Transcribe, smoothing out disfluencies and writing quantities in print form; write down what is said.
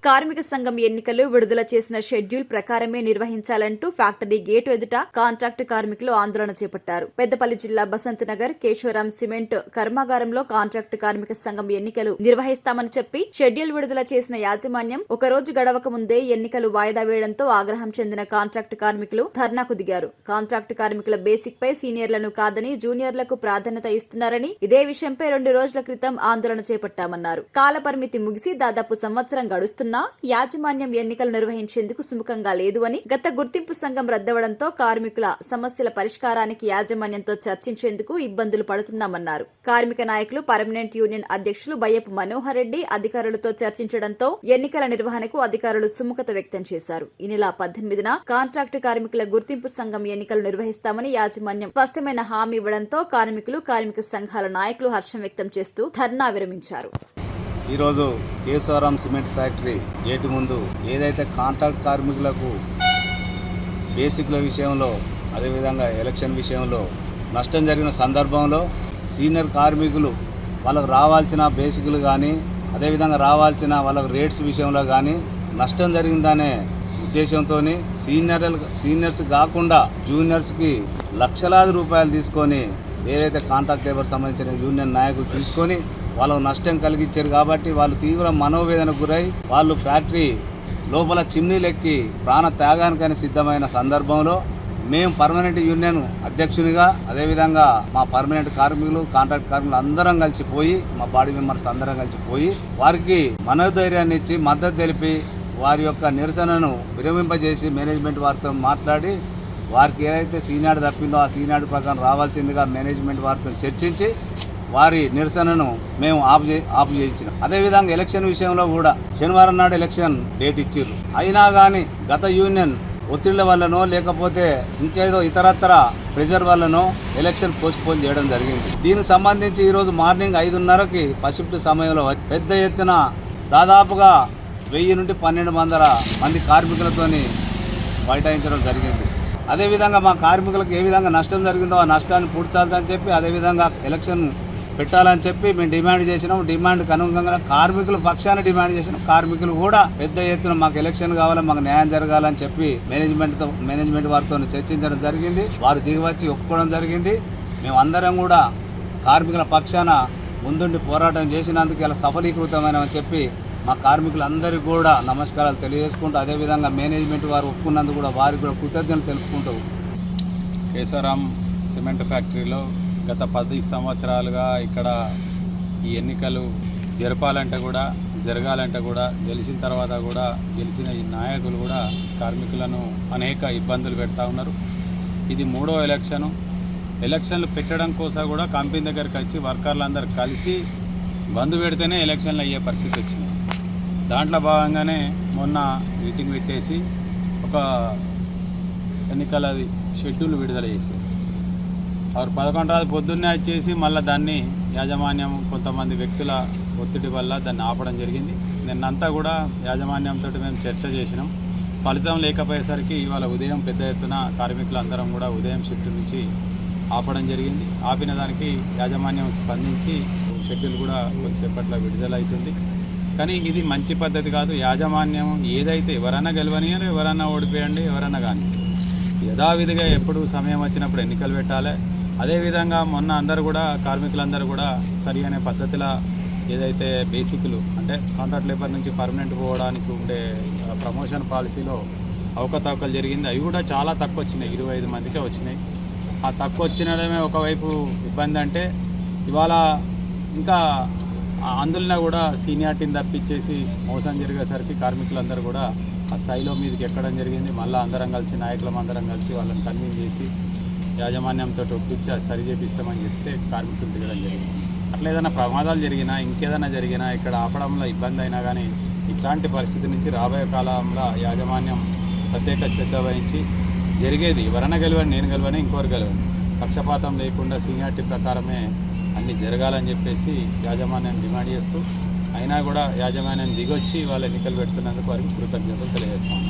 కార్మిక సంఘం ఎన్నికలు విడుదల చేసిన షెడ్యూల్ ప్రకారమే నిర్వహించాలంటూ ఫ్యాక్టరీ గేటు ఎదుట కాంట్రాక్టు కార్మికులు ఆందోళన చేపట్టారు. పెద్దపల్లి జిల్లా బసంత్ నగర్ కేశవరాం సిమెంట్ కర్మాగారంలో కాంట్రాక్టు కార్మిక సంఘం ఎన్నికలు నిర్వహిస్తామని చెప్పి షెడ్యూల్ విడుదల చేసిన యాజమాన్యం ఒకరోజు గడవక ముందే ఎన్నికలు వాయిదా వేయడంతో ఆగ్రహం చెందిన కాంట్రాక్టు కార్మికులు ధర్నాకు దిగారు. కాంట్రాక్టు కార్మికుల బేసిక్ పై సీనియర్లను కాదని జూనియర్లకు ప్రాధాన్యత ఇస్తున్నారని, ఇదే విషయంపై 2 రోజుల క్రితం ఆందోళన చేపట్టామన్నారు. కాల పరిమితి ముగిసి దాదాపు సంవత్సరం గడుస్తున్నా యాజమాన్యం ఎన్నికలు నిర్వహించేందుకు సుముఖంగా లేదు అని, గత గుర్తింపు సంఘం రద్దవడంతో కార్మికుల సమస్యల పరిష్కారానికి యాజమాన్యంతో చర్చించేందుకు ఇబ్బందులు పడుతున్నామన్నారు. కార్మిక నాయకులు పర్మనెంట్ యూనియన్ అధ్యక్షులు బయ్యపు మనోహర్ రెడ్డి అధికారులతో చర్చించడంతో ఎన్నికల నిర్వహణకు అధికారులు సుముఖత వ్యక్తం చేశారు. ఈ నెల 18న కాంట్రాక్టు కార్మికుల గుర్తింపు సంఘం ఎన్నికలు నిర్వహిస్తామని యాజమాన్యం స్పష్టమైన హామీ ఇవ్వడంతో కార్మికులు, కార్మిక సంఘాల నాయకులు హర్షం వ్యక్తం చేస్తూ ధర్నా విరమించారు. ఈరోజు కేశవరాం సిమెంట్ ఫ్యాక్టరీ గేటు ముందు ఏదైతే కాంట్రాక్ట్ కార్మికులకు బేసిక్ల విషయంలో, అదేవిధంగా ఎలక్షన్ విషయంలో నష్టం జరిగిన సందర్భంలో సీనియర్ కార్మికులు వాళ్ళకు రావాల్సిన బేసిక్లు కానీ, అదేవిధంగా రావాల్సిన వాళ్ళకు రేట్స్ విషయంలో కానీ నష్టం జరిగిందనే ఉద్దేశంతో సీనియర్స్ కాకుండా జూనియర్స్కి లక్షలాది రూపాయలు తీసుకొని ఏదైతే కాంట్రాక్ట్ లేబర్ సంబంధించిన యూనియన్ నాయకులు తీసుకొని వాళ్ళకు నష్టం కలిగించారు. కాబట్టి వాళ్ళు తీవ్ర మనోవేదనకు గురై వాళ్ళు ఫ్యాక్టరీ లోపల చిమ్నీలెక్కి ప్రాణ త్యాగానికని సిద్ధమైన సందర్భంలో మేము పర్మనెంట్ యూనియన్ అధ్యక్షునిగా, అదేవిధంగా మా పర్మనెంట్ కార్మికులు, కాంట్రాక్ట్ కార్మికులు అందరం కలిసిపోయి, మా బాడీ మెంబర్స్ అందరం కలిసిపోయి వారికి మనోధైర్యాన్ని ఇచ్చి మద్దతు తెలిపి వారి యొక్క నిరసనను విరమింపజేసి మేనేజ్మెంట్ వారితో మాట్లాడి వారికి ఏదైతే సీనాడు తప్పిందో ఆ సీనాడు ప్రకారం రావాల్సిందిగా మేనేజ్మెంట్ వారితో చర్చించి వారి నిరసనను మేము ఆపు చేయించినాం. అదేవిధంగా ఎలక్షన్ విషయంలో కూడా శనివారం నాడు ఎలక్షన్ డేట్ ఇచ్చారు. అయినా కానీ గత యూనియన్ ఒత్తిళ్ల వల్లనో లేకపోతే ఇంకేదో ఇతరత్ర ప్రెషర్ వల్లనో ఎలక్షన్ పోస్ట్పోన్ చేయడం జరిగింది. దీనికి సంబంధించి ఈరోజు మార్నింగ్ 5:30కి పసిఫిట్ సమయంలో పెద్ద ఎత్తున దాదాపుగా 1000 నుండి 1200 మంది కార్మికులతోని బైఠాయించడం జరిగింది. అదేవిధంగా మా కార్మికులకు ఏ విధంగా నష్టం జరిగిందో ఆ నష్టాన్ని పూడ్చాలని చెప్పి, అదేవిధంగా ఎలక్షన్ పెట్టాలని చెప్పి మేము డిమాండ్ చేసినాం. డిమాండ్కి అనుగుణంగా కార్మికుల పక్షాన డిమాండ్ చేసినాం. కార్మికులు కూడా పెద్ద ఎత్తున మాకు ఎలక్షన్ కావాలి, మాకు న్యాయం జరగాలని చెప్పి మేనేజ్మెంట్ వారితో చర్చించడం జరిగింది. వారు దిగివచ్చి ఒప్పుకోవడం జరిగింది. మేము అందరం కూడా కార్మికుల పక్షాన ముందుండి పోరాటం చేసినందుకు ఇలా సఫలీకృతమైనని చెప్పి మా కార్మికులందరికీ కూడా నమస్కారాలు తెలియజేసుకుంటూ, అదేవిధంగా మేనేజ్మెంట్ వారు ఒప్పుకున్నందుకు కూడా వారికి కూడా కృతజ్ఞతలు తెలుపుకుంటూ, కేశవరాం సిమెంట్ ఫ్యాక్టరీలో గత 10 సంవత్సరాలుగా ఇక్కడ ఈ ఎన్నికలు జరగాలంటే కూడా గెలిచిన తర్వాత కూడా గెలిచిన ఈ నాయకులు కూడా కార్మికులను అనేక ఇబ్బందులు పెడతా ఉన్నారు. ఇది 3వ ఎలక్షన్లు పెట్టడం కోసం కూడా కంపెనీ దగ్గరికి వచ్చి వర్కర్లు అందరు కలిసి బంద్ పెడితేనే ఎలక్షన్లు అయ్యే పరిస్థితి వచ్చింది. దాంట్లో భాగంగానే మొన్న మీటింగ్ పెట్టేసి ఒక ఎన్నికల షెడ్యూల్ విడుదల చేశారు. వారు 11 పొద్దున్నే వచ్చేసి మళ్ళీ దాన్ని యాజమాన్యం కొంతమంది వ్యక్తుల ఒత్తిడి వల్ల దాన్ని ఆపడం జరిగింది. నిన్నంతా కూడా యాజమాన్యంతో మేము చర్చ చేసినాం. ఫలితం లేకపోయేసరికి ఇవాళ ఉదయం పెద్ద ఎత్తున కార్మికులందరం కూడా ఉదయం షిఫ్ట్ నుంచి ఆపడం జరిగింది. ఆపిన దానికి యాజమాన్యం స్పందించి షెడ్యూల్ కూడా కొద్దిసేపట్లో విడుదల అవుతుంది. కానీ ఇది మంచి పద్ధతి కాదు. యాజమాన్యం ఏదైతే ఎవరైనా గెలవనియరు, ఎవరైనా ఓడిపోయండి, ఎవరైనా కానీ యథావిధిగా ఎప్పుడు సమయం వచ్చినప్పుడు ఎన్నికలు పెట్టాలి. అదేవిధంగా మొన్న అందరూ కూడా కార్మికులందరూ కూడా సరి అనే పద్ధతిలో ఏదైతే బేసిక్లు అంటే కాంట్రాక్ట్ లేబర్ నుంచి పర్మనెంట్ పోవడానికి ఉండే ప్రమోషన్ పాలసీలో అవకతవకలు జరిగింది. అవి కూడా చాలా తక్కువ వచ్చినాయి, 25 మందికే వచ్చినాయి. ఆ తక్కువ వచ్చినడమే ఒకవైపు ఇబ్బంది. అంటే ఇవాళ ఇంకా అందులో కూడా సీనియారిటీని తప్పించేసి మోసం జరిగేసరికి కార్మికులందరూ కూడా ఆ స్థాయిలో మీదకి ఎక్కడం జరిగింది. మళ్ళీ అందరం కలిసి నాయకులందరం కలిసి వాళ్ళని కన్విన్స్ చేసి యాజమాన్యంతో ఒప్పించి అది సరి చేపిస్తామని చెప్తే కార్మికులు దిగడం జరిగింది. అట్లా ఏదైనా ప్రమాదాలు జరిగినా, ఇంకేదైనా జరిగినా, ఇక్కడ ఆపడంలో ఇబ్బంది అయినా కానీ ఇట్లాంటి పరిస్థితి నుంచి రాబోయే కాలంలో యాజమాన్యం ప్రత్యేక శ్రద్ధ వహించి జరిగేది ఎవరైనా గెలవని, నేను గెలవని, ఇంకోరు గెలవని, పక్షపాతం లేకుండా సీనియారిటీ ప్రకారమే అన్నీ జరగాలని చెప్పేసి యాజమాన్యాన్ని డిమాండ్ చేస్తూ, అయినా కూడా యాజమాన్యం దిగొచ్చి వాళ్ళు ఎన్నికలు పెడుతున్నందుకు వారికి కృతజ్ఞతలు తెలియజేస్తాం.